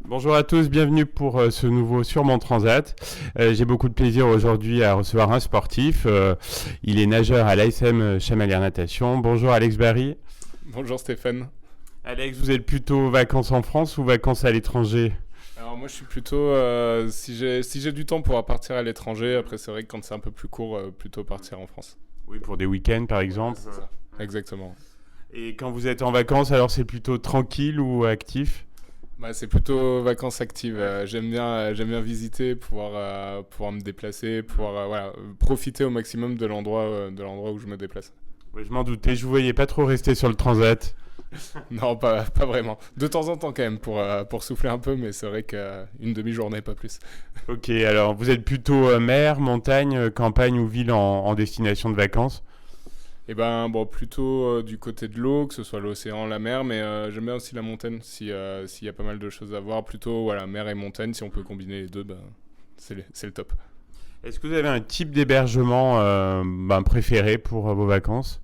Bonjour à tous, bienvenue pour ce nouveau Sur mon Transat. J'ai beaucoup de plaisir aujourd'hui à recevoir un sportif. Il est nageur à l'ASM Chamalières Natation. Bonjour Alex Barry. Bonjour Stéphane. Alex, vous êtes plutôt vacances en France ou vacances à l'étranger? Alors moi je suis plutôt, si j'ai du temps pour partir à l'étranger, après c'est vrai que quand c'est un peu plus court, plutôt partir en France. Oui, pour des week-ends par exemple. C'est ça. Exactement. Et quand vous êtes en vacances, alors c'est plutôt tranquille ou actif? Bah, c'est plutôt vacances actives. J'aime bien visiter, pouvoir me déplacer, pouvoir profiter au maximum de l'endroit où je me déplace. Oui, je m'en doutais, je vous voyais pas trop rester sur le Transat. Non, pas vraiment. De temps en temps quand même pour souffler un peu, mais c'est vrai qu'une demi-journée, pas plus. Ok, alors vous êtes plutôt mer, montagne, campagne ou ville en destination de vacances? Et ben bon, plutôt du côté de l'eau, que ce soit l'océan, la mer, mais j'aime bien aussi la montagne, s'il y a pas mal de choses à voir. Plutôt voilà, mer et montagne, si on peut combiner les deux, ben, c'est le top. Est-ce que vous avez un type d'hébergement préféré pour vos vacances?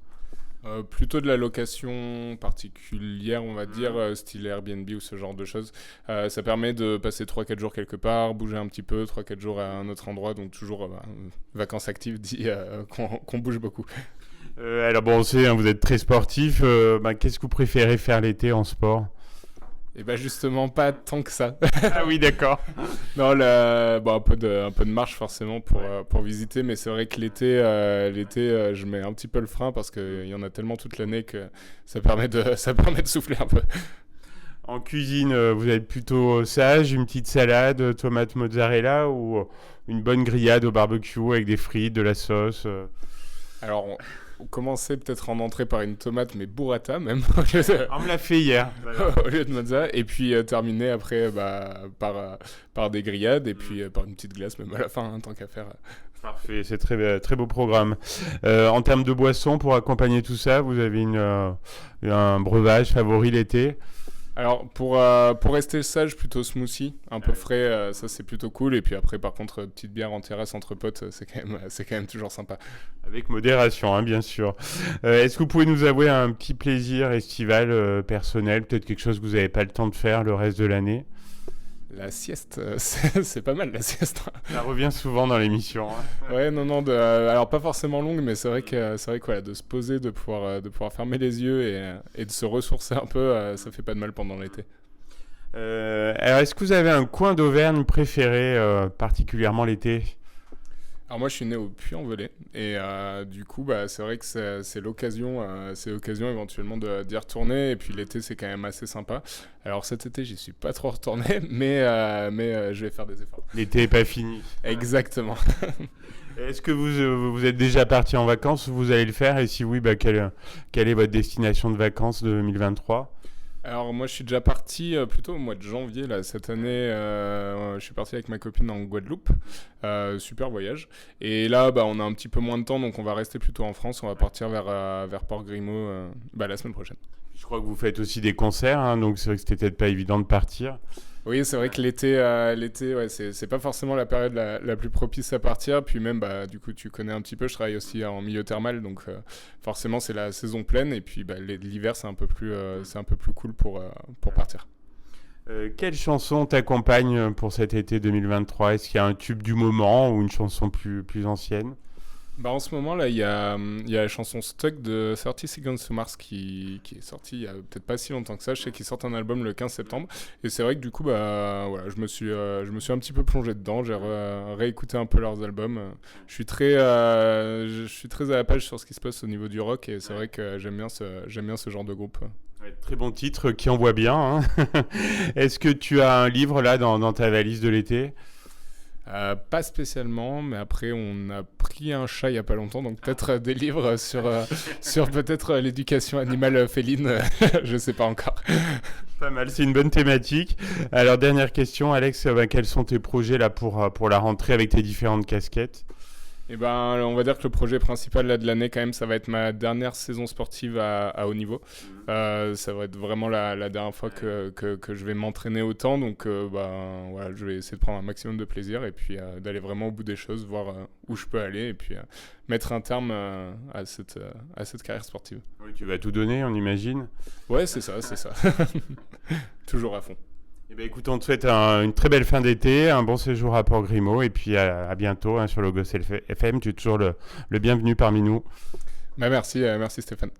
Plutôt de la location particulière, on va dire, style Airbnb ou ce genre de choses. Ça permet de passer 3-4 jours quelque part, bouger un petit peu, 3-4 jours à un autre endroit, donc toujours vacances actives dit qu'on bouge beaucoup. Alors bon, on sait, hein, vous êtes très sportif. Qu'est-ce que vous préférez faire l'été en sport? Et ben justement, pas tant que ça. Ah oui, d'accord. Non, bon, un peu de marche forcément pour visiter, mais c'est vrai que l'été, je mets un petit peu le frein parce qu'il y en a tellement toute l'année que ça permet de souffler un peu. En cuisine, vous êtes plutôt sage, une petite salade, tomate mozzarella ou une bonne grillade au barbecue avec des frites, de la sauce Alors, on commençait peut-être en entrée par une tomate, mais burrata même, On me l'a fait hier. au lieu de mozza, et puis terminer après par des grillades, et puis par une petite glace, même à la fin, hein, tant qu'à faire. Parfait, c'est très, très beau programme. En termes de boissons, pour accompagner tout ça, vous avez un breuvage favori l'été? Alors, pour rester sage, plutôt smoothie, un peu frais, ça c'est plutôt cool. Et puis après, par contre, petite bière en terrasse entre potes, c'est quand même toujours sympa. Avec modération, hein, bien sûr. Est-ce que vous pouvez nous avouer un petit plaisir estival personnel, peut-être quelque chose que vous n'avez pas le temps de faire le reste de l'année? La sieste, c'est pas mal la sieste. Ça revient souvent dans l'émission, hein. Ouais, non, alors pas forcément longue, mais c'est vrai que voilà, de se poser, de pouvoir fermer les yeux et de se ressourcer un peu, ça fait pas de mal pendant l'été. Alors, est-ce que vous avez un coin d'Auvergne préféré, particulièrement l'été? Alors moi je suis né au Puy-en-Velay et du coup bah, c'est vrai que c'est l'occasion éventuellement d'y retourner et puis l'été c'est quand même assez sympa. Alors cet été j'y suis pas trop retourné mais je vais faire des efforts. L'été n'est pas fini. Exactement. Est-ce que vous êtes déjà parti en vacances ou vous allez le faire? Et si oui, quelle est votre destination de vacances de 2023? Alors moi je suis déjà parti plutôt au mois de janvier là cette année. Je suis parti avec ma copine en Guadeloupe. Super voyage. Et là bah, on a un petit peu moins de temps donc on va rester plutôt en France. On va partir vers Port Grimaud la semaine prochaine. Je crois que vous faites aussi des concerts, hein, donc c'est vrai que c'était peut-être pas évident de partir. Oui, c'est vrai que l'été, ouais, c'est pas forcément la période la plus propice à partir. Puis même, bah, du coup, tu connais un petit peu. Je travaille aussi en milieu thermal, donc forcément, c'est la saison pleine. Et puis, bah, l'hiver, c'est un peu plus cool pour partir. Quelle chanson t'accompagne pour cet été 2023? Est-ce qu'il y a un tube du moment ou une chanson plus ancienne? Bah, en ce moment, là, il y a la chanson Stuck de 30 Seconds to Mars qui est sortie il y a peut-être pas si longtemps que ça. Je sais qu'ils sortent un album le 15 septembre. Et c'est vrai que du coup, bah, voilà, je me suis un petit peu plongé dedans. J'ai réécouté un peu leurs albums. Je suis très à la page sur ce qui se passe au niveau du rock. Et c'est vrai que j'aime bien ce genre de groupe. Ouais, très bon titre qui envoie bien, hein. Est-ce que tu as un livre là dans ta valise de l'été? Pas spécialement, mais après on a pris un chat il y a pas longtemps, donc peut-être des livres sur peut-être l'éducation animale féline, je sais pas encore. Pas mal, c'est une bonne thématique. Alors dernière question, Alex, quels sont tes projets là pour la rentrée avec tes différentes casquettes? Et ben, on va dire que le projet principal là, de l'année, quand même, ça va être ma dernière saison sportive à haut niveau. Ça va être vraiment la dernière fois que je vais m'entraîner autant. Donc, voilà, je vais essayer de prendre un maximum de plaisir et puis d'aller vraiment au bout des choses, voir où je peux aller et puis mettre un terme à cette carrière sportive. Oui, tu vas tout donner, on imagine. Ouais, c'est ça, c'est ça. Toujours à fond. Eh ben, écoute, on te souhaite une très belle fin d'été, un bon séjour à Port-Grimaud et puis à bientôt sur Logos FM. Tu es toujours le bienvenu parmi nous. Merci Stéphane.